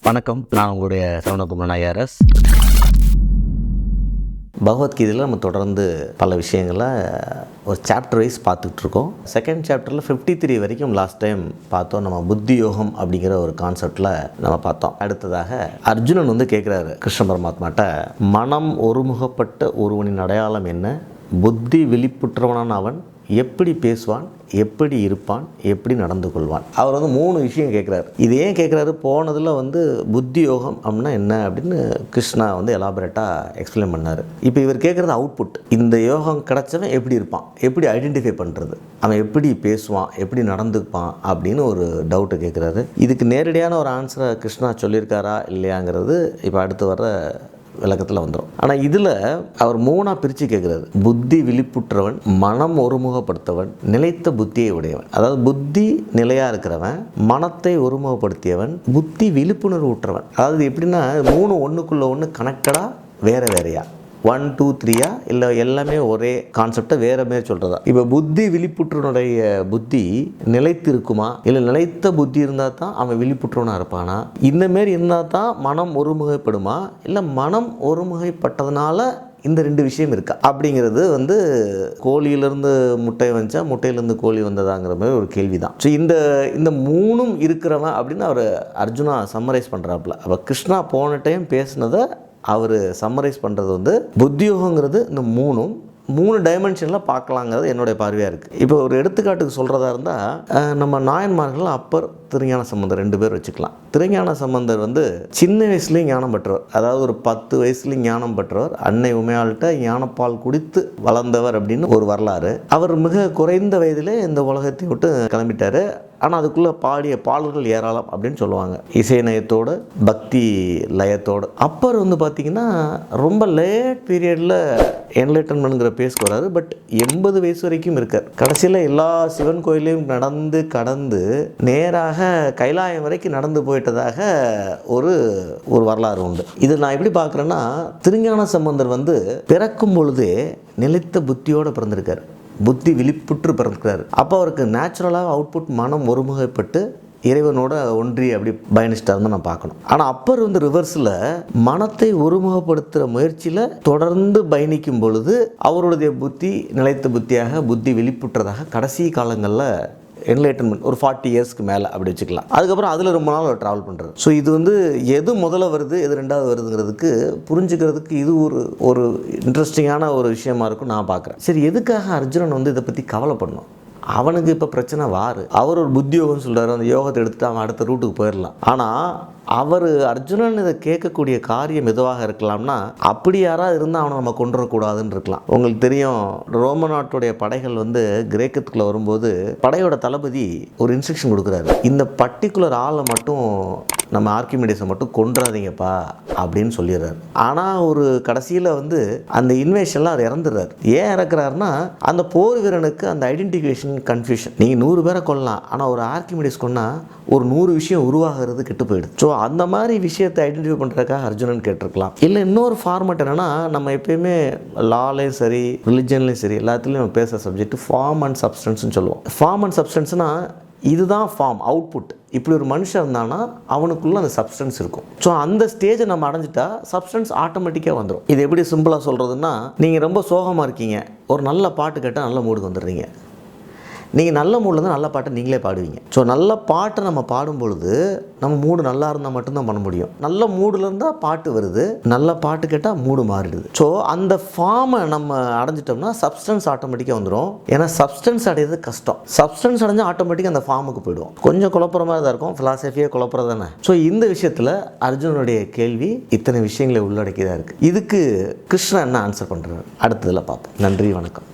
வணக்கம், நான் உங்களுடைய சரவணகுமார் ஐஆர்எஸ். பகவத்கீதையில் நம்ம தொடர்ந்து பல விஷயங்களை ஒரு சாப்டர் வைஸ் பார்த்துட்ருக்கோம். செகண்ட் சாப்டரில் 53 வரைக்கும் லாஸ்ட் டைம் பார்த்தோம். நம்ம புத்தி யோகம் அப்படிங்கிற ஒரு கான்செப்டில் நம்ம பார்த்தோம். அடுத்ததாக அர்ஜுனன் கேட்குறாரு கிருஷ்ண பரமாத்மாட்ட, மனம் ஒருமுகப்பட்ட ஒருவனின் அடையாளம் என்ன? புத்தி விழிப்புற்றவனான அவன் எப்படி பேசுவான், எப்படி இருப்பான், எப்படி நடந்து கொள்வான்? அவர் 3 விஷயம் கேட்குறாரு. இது ஏன் கேட்குறாரு? போனதில் புத்தி யோகம் அப்படின்னா என்ன அப்படின்னு கிருஷ்ணா எலாபரேட்டாக எக்ஸ்பிளைன் பண்ணார். இப்போ இவர் கேட்குறது அவுட்புட். இந்த யோகம் கிடச்சவன் எப்படி இருப்பான், எப்படி ஐடென்டிஃபை பண்ணுறது, அவன் எப்படி பேசுவான், எப்படி நடந்துப்பான் அப்படின்னு ஒரு டவுட்டு கேட்குறாரு. இதுக்கு நேரடியான ஒரு ஆன்சரை கிருஷ்ணா சொல்லியிருக்காரா இல்லையாங்கிறது இப்போ அடுத்து வர விளக்கத்தில் வந்துடும். ஆனால் இதில் அவர் 3 பிரித்து கேட்குறாரு. புத்தி விழிப்புற்றவன், மனம் ஒருமுகப்படுத்தவன், நிலைத்த புத்தியை உடையவன். அதாவது புத்தி நிலையாக இருக்கிறவன், மனத்தை ஒருமுகப்படுத்தியவன், புத்தி விழிப்புணர்வு ஊற்றவன். அதாவது எப்படின்னா 3 ஒன்றுக்குள்ள ஒன்று கனெக்டடாக வேறையா 1 2 3 இல்லை எல்லாமே ஒரே கான்செப்டை வேறு மாரி சொல்கிறதா? இப்போ புத்தி விழிப்புற்றனுடைய புத்தி நிலைத்து இருக்குமா, இல்லை நிலைத்த புத்தி இருந்தால் தான் அவன் விழிப்புற்றவனாக இருப்பானா? இந்தமாரி இருந்தால் தான் மனம் ஒருமுகைப்படுமா, இல்லை மனம் ஒருமுகைப்பட்டதுனால இந்த 2 விஷயம் இருக்கா அப்படிங்கிறது கோழியிலேருந்து முட்டை வந்துச்சா, முட்டையிலேருந்து கோழி வந்ததாங்கிற மாதிரி ஒரு கேள்வி தான். ஸோ இந்த 3 இருக்கிறவன் அப்படின்னு அவர் அர்ஜுனா சம்மரைஸ் பண்ணுறாப்புல. அப்போ கிருஷ்ணா போன டைம் பேசினதை அவர் சம்மரைஸ் பண்ணுறது புத்தியோகங்கிறது இந்த 3 டைமென்ஷனில் பார்க்கலாங்கிறது என்னுடைய பார்வையாக இருக்குது. இப்போ ஒரு எடுத்துக்காட்டுக்கு சொல்கிறதா இருந்தால் நம்ம நாயன்மார்கள் அப்பர் திருஞான சம்பந்தர் 2 பேர் வச்சுக்கலாம். திருஞான சம்பந்தர் சின்ன வயசுலேயும் ஞானம் பெற்றவர். அதாவது ஒரு 10 வயசுலேயும் ஞானம் பெற்றவர். அன்னை உமையாள்கிட்ட ஞானப்பால் குடித்து வளர்ந்தவர் அப்படின்னு ஒரு வரலாறு. அவர் மிக குறைந்த வயதிலே இந்த உலகத்தை விட்டு கிளம்பிட்டார். ஆனால் அதுக்குள்ளே பாடிய பாடல்கள் ஏராளம் அப்படின்னு சொல்லுவாங்க. இசை நயத்தோடு, பக்தி லயத்தோடு. அப்பர் பார்த்திங்கன்னா ரொம்ப லேட் பீரியடில் என்லைட்டன்மெண்ட்ங்கிற பேஸ்க்கு வராரு. பட் 80 வயசு வரைக்கும் இருக்கார். கடைசியில் எல்லா சிவன் கோயிலையும் நடந்து கடந்து நேராக கைலாயம் வரைக்கும் நடந்து போயிட்டதாக ஒரு வரலாறு உண்டு. இது நான் எப்படி பார்க்குறேன்னா, திருஞான சம்பந்தர் பிறக்கும் பொழுதே நிலைத்த புத்தியோடு பிறந்திருக்கார். புத்தி விழிப்புற்று பிறக்கிறார். அப்போ அவருக்கு நேச்சுரலாக அவுட்புட் மனம் ஒருமுகைப்பட்டு இறைவனோட ஒன்றி அப்படி பயணிச்சிட்டாருன்னு நான் பார்க்கணும். ஆனால் அப்பர் ரிவர்ஸில் மனத்தை ஒருமுகப்படுத்துகிற முயற்சியில் தொடர்ந்து பயணிக்கும் பொழுது அவருடைய புத்தி நிலைத்த புத்தியாக, புத்தி விழிப்புற்றதாக கடைசி காலங்களில் என்லைட்டன்மெண்ட் ஒரு 40 இயர்ஸ்க்கு மேலே அப்படி வச்சுக்கலாம். அதுக்கப்புறம் அதில் ரொம்ப நாள் ட்ராவல் பண்ணுறது. ஸோ இது எது முதல்ல வருது, எது 2வது வருதுங்கிறதுக்கு புரிஞ்சுக்கிறதுக்கு இது ஒரு இன்ட்ரெஸ்டிங்கான ஒரு விஷயமா இருக்கும் நான் பார்க்குறேன். சரி, எதுக்காக அர்ஜுனன் இதை பற்றி கவலைப்படணும்? அவனுக்கு இப்போ பிரச்சனை வாரு. அவர் ஒரு புத்தியோகம்னு சொல்கிறார். அந்த யோகத்தை எடுத்துகிட்டு அவன் அடுத்த ரூட்டுக்கு போயிடலாம். ஆனால் அர்ஜுனன் இதை கேட்கக்கூடிய காரியம் எதுவாக இருக்கலாம்னா, அப்படி யாராவது இருந்தால் அவனை நம்ம கொண்டுறக்கூடாதுன்னு இருக்கலாம். உங்களுக்கு தெரியும், ரோம நாட்டுடைய படைகள் கிரேக்கத்துக்குள்ளே வரும்போது படையோட தளபதி ஒரு இன்ஸ்ட்ரக்ஷன் கொடுக்குறாரு. இந்த பர்டிகுலர் ஆளை மட்டும் நம்ம ஆர்கிமிடிஸை மட்டும் கொன்றாதீங்கப்பா அப்படின்னு சொல்லிடுறாரு. ஆனால் ஒரு கடைசியில் அந்த இன்வேஷன்லாம் அவர் இறந்துடுறாரு. ஏன் இறக்குறாருன்னா, அந்த போர் வீரனுக்கு அந்த ஐடென்டிஃபிகேஷன் கன்ஃபியூஷன். நீங்கள் 100 பேரை கொல்லலாம், ஆனால் ஒரு ஆர்கிமிடிஸ் கொன்னால் ஒரு 100 விஷயம் உருவாகிறது கெட்டு போயிடுது. ஸோ அந்த மாதிரி விஷயத்தை ஐடென்டிஃபை பண்ணுறதுக்காக அர்ஜுனன் கேட்டிருக்கலாம். இல்லை இன்னொரு ஃபார்மேட் என்னென்னா, நம்ம எப்பயுமே லாலையும் சரி ரிலிஜன்லையும் சரி எல்லாத்துலேயும் நம்ம பேசுகிற சப்ஜெக்ட் ஃபார்ம் அண்ட் சப்ஸ்டன்ஸ்னு சொல்லுவோம். ஃபார்ம் அண்ட் சப்ஸ்டன்ஸ்னால் இதுதான் ஃபார்ம், அவுட்புட். இப்படி ஒரு மனுஷன் இருந்தானா அவனுக்குள்ளே அந்த சப்ஸ்டன்ஸ் இருக்கும். ஸோ அந்த ஸ்டேஜை நம்ம அடைஞ்சிட்டா சப்ஸ்டன்ஸ் ஆட்டோமேட்டிக்காக வந்துடும். இது எப்படி சிம்பிளாக சொல்கிறதுன்னா, நீங்கள் ரொம்ப சோகமாக இருக்கீங்க, ஒரு நல்ல பாட்டு கேட்டால் நல்ல மூடுக்கு வந்துடுறீங்க. நீங்கள் நல்ல மூடில் இருந்தால் நல்ல பாட்டை நீங்களே பாடுவீங்க. ஸோ நல்ல பாட்டை நம்ம பாடும்பொழுது நம்ம மூடு நல்லா இருந்தால் மட்டும்தான் பண்ண முடியும். நல்ல மூடில் இருந்தால் பாட்டு வருது, நல்ல பாட்டு கேட்டால் மூடு மாறிடுது. ஸோ அந்த ஃபார்மை நம்ம அடைஞ்சிட்டோம்னா சப்ஸ்டன்ஸ் ஆட்டோமேட்டிக்காக வந்துடும். ஏன்னா சப்ஸ்டன்ஸ் அடையிறது கஷ்டம். சப்ஸ்டன்ஸ் அடைஞ்சால் ஆட்டோமேட்டிக்காக அந்த ஃபார்முக்கு போயிடுவோம். கொஞ்சம் குழப்பற மாதிரி தான் இருக்கும், ஃபிலாசபியே குழப்பறது தானே. ஸோ இந்த விஷயத்தில் அர்ஜுனனுடைய கேள்வி இத்தனை விஷயங்களை உள்ளடக்கியதாக இருக்குது. இதுக்கு கிருஷ்ணன் என்ன ஆன்சர் பண்ணுறாரு அடுத்ததில் பார்ப்போம். நன்றி, வணக்கம்.